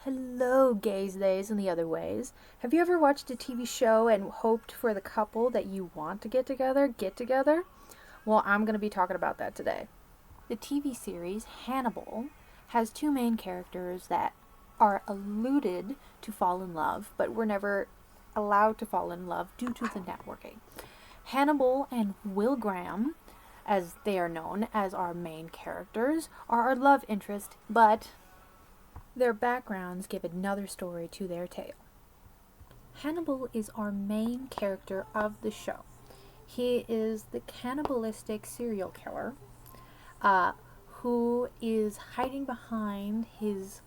Hello, gays, theys, and the other ways. Have you ever watched a TV show and hoped for the couple that you want to get together? Well, I'm going to be talking about that today. The TV series Hannibal has two main characters that are alluded to fall in love, but were never allowed to fall in love due to the networking. Hannibal and Will Graham, as they are known as our main characters, are our love interest, but their backgrounds give another story to their tale. Hannibal is our main character of the show. He is the cannibalistic serial killer who is hiding behind his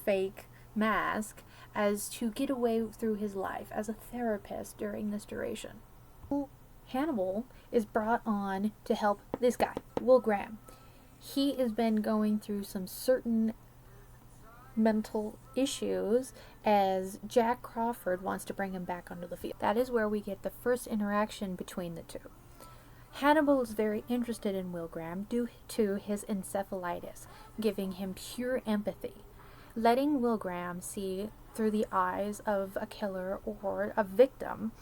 fake mask as to get away through his life as a therapist during this duration. Hannibal is brought on to help this guy, Will Graham. He has been going through some certain mental issues as Jack Crawford wants to bring him back onto the field. That is where we get the first interaction between the two. Hannibal is very interested in Will Graham due to his encephalitis, giving him pure empathy, letting Will Graham see through the eyes of a killer or a victim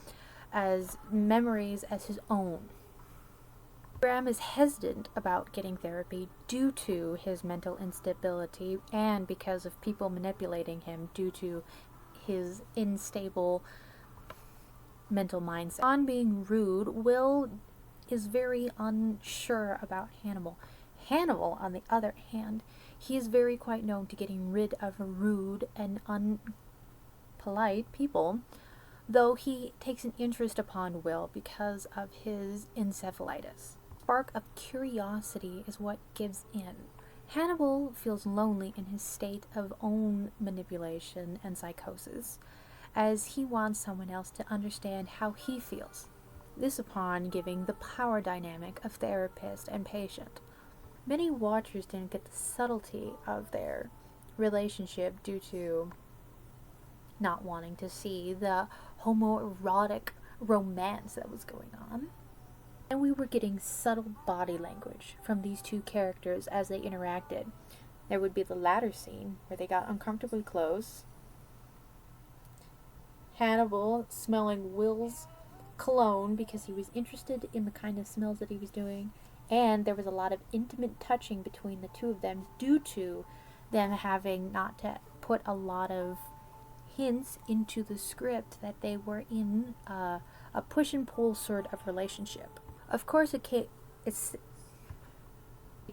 as memories as his own. Graham is hesitant about getting therapy due to his mental instability and because of people manipulating him due to his unstable mental mindset. On being rude, Will is very unsure about Hannibal. Hannibal, on the other hand, he is very quite known to getting rid of rude and unpolite people, though he takes an interest upon Will because of his encephalitis. Spark of curiosity is what gives in. Hannibal feels lonely in his state of own manipulation and psychosis, as he wants someone else to understand how he feels. This upon giving the power dynamic of therapist and patient. Many watchers didn't get the subtlety of their relationship due to not wanting to see the homoerotic romance that was going on. And we were getting subtle body language from these two characters as they interacted. There would be the latter scene where they got uncomfortably close. Hannibal smelling Will's cologne because he was interested in the kind of smells that he was doing. And there was a lot of intimate touching between the two of them due to them having not to put a lot of hints into the script that they were in a push and pull sort of relationship. Of course, it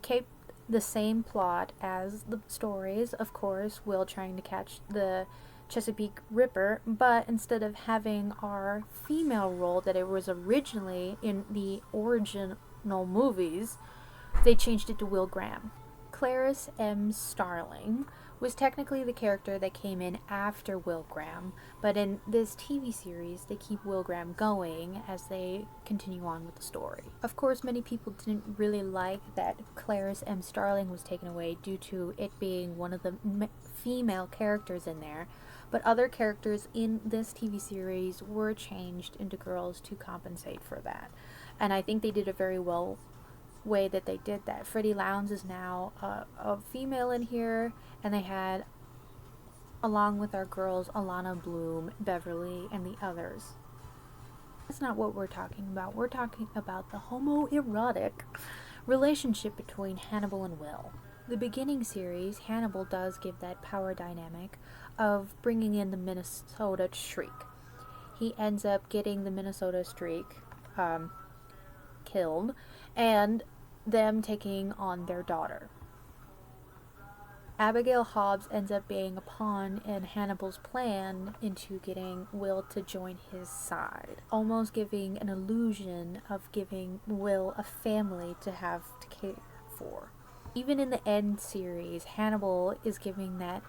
kept the same plot as the stories. Of course, Will trying to catch the Chesapeake Ripper, but instead of having our female role that it was originally in the original movies, they changed it to Will Graham. Clarice M. Starling was technically the character that came in after Will Graham, but in this TV series, they keep Will Graham going as they continue on with the story. Of course, many people didn't really like that Clarice M. Starling was taken away due to it being one of the female characters in there, but other characters in this TV series were changed into girls to compensate for that. And I think they did a very well way that they did that. Freddie Lounds is now a female in here, and they had, along with our girls, Alana Bloom, Beverly, and the others. That's not what we're talking about. We're talking about the homoerotic relationship between Hannibal and Will. The beginning series, Hannibal does give that power dynamic of bringing in the Minnesota streak. He ends up getting the Minnesota streak killed, and them taking on their daughter. Abigail Hobbs ends up being a pawn in Hannibal's plan into getting Will to join his side, almost giving an illusion of giving Will a family to have to care for. Even in the end series, Hannibal is giving that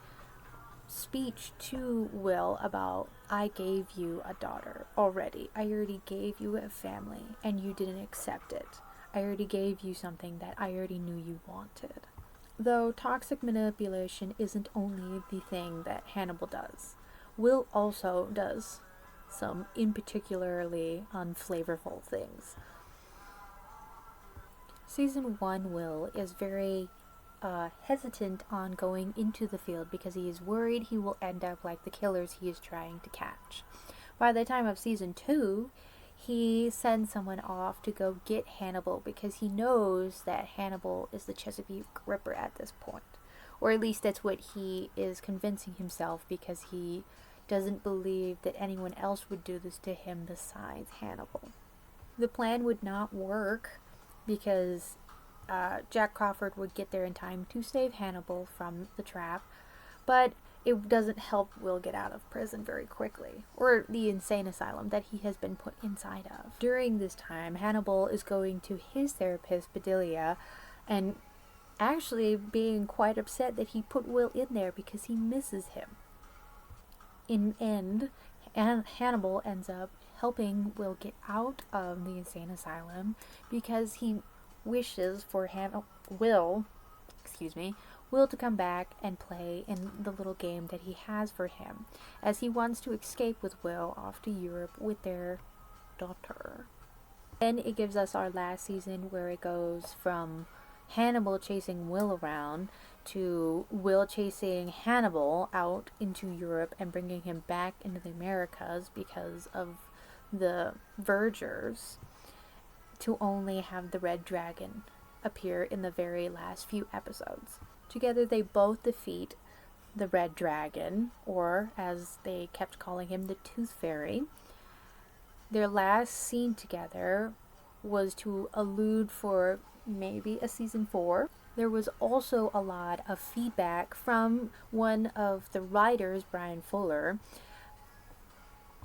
speech to Will about, I gave you a daughter already. I already gave you a family and you didn't accept it. I already gave you something that I already knew you wanted. Though toxic manipulation isn't only the thing that Hannibal does. Will also does some in particularly unflavorful things. Season 1 Will is very hesitant on going into the field because he is worried he will end up like the killers he is trying to catch. By the time of season 2, he sends someone off to go get Hannibal because he knows that Hannibal is the Chesapeake Ripper at this point. Or at least that's what he is convincing himself, because he doesn't believe that anyone else would do this to him besides Hannibal. The plan would not work because Jack Crawford would get there in time to save Hannibal from the trap, but it doesn't help Will get out of prison very quickly, or the insane asylum that he has been put inside of. During this time, Hannibal is going to his therapist, Bedelia, and actually being quite upset that he put Will in there because he misses him. In the end, Hannibal ends up helping Will get out of the insane asylum because he wishes for Will to come back and play in the little game that he has for him, as he wants to escape with Will off to Europe with their daughter. Then it gives us our last season, where it goes from Hannibal chasing Will around to Will chasing Hannibal out into Europe and bringing him back into the Americas because of the Vergers, to only have the Red Dragon appear in the very last few episodes. Together they both defeat the Red Dragon, or as they kept calling him, the Tooth Fairy. Their last scene together was to allude for maybe a season 4. There was also a lot of feedback from one of the writers, Brian Fuller,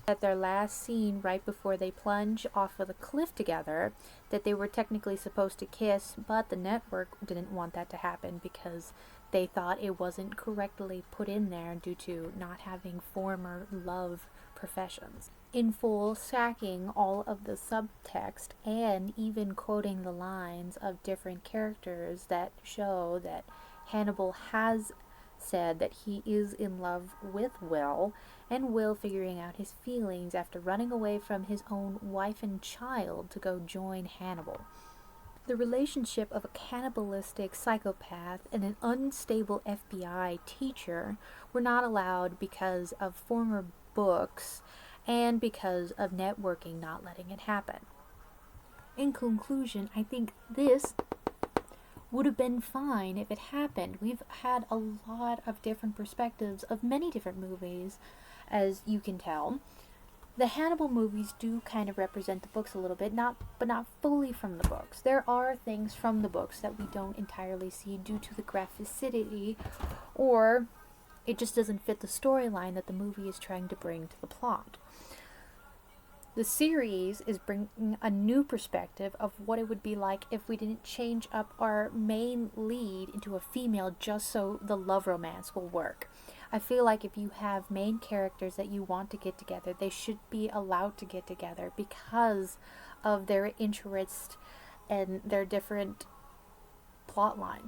at their last scene right before they plunge off of the cliff together, that they were technically supposed to kiss, but the network didn't want that to happen because they thought it wasn't correctly put in there due to not having former love professions. In full, stacking all of the subtext and even quoting the lines of different characters that show that Hannibal has said that he is in love with Will, and Will figuring out his feelings after running away from his own wife and child to go join Hannibal. The relationship of a cannibalistic psychopath and an unstable FBI teacher were not allowed because of former books and because of networking not letting it happen. In conclusion, I think this would have been fine if it happened. We've had a lot of different perspectives of many different movies, as you can tell. The Hannibal movies do kind of represent the books a little bit, but not fully from the books. There are things from the books that we don't entirely see due to the graphicity, or it just doesn't fit the storyline that the movie is trying to bring to the plot. The series is bringing a new perspective of what it would be like if we didn't change up our main lead into a female just so the love romance will work. I feel like if you have main characters that you want to get together, they should be allowed to get together because of their interest and their different plot lines.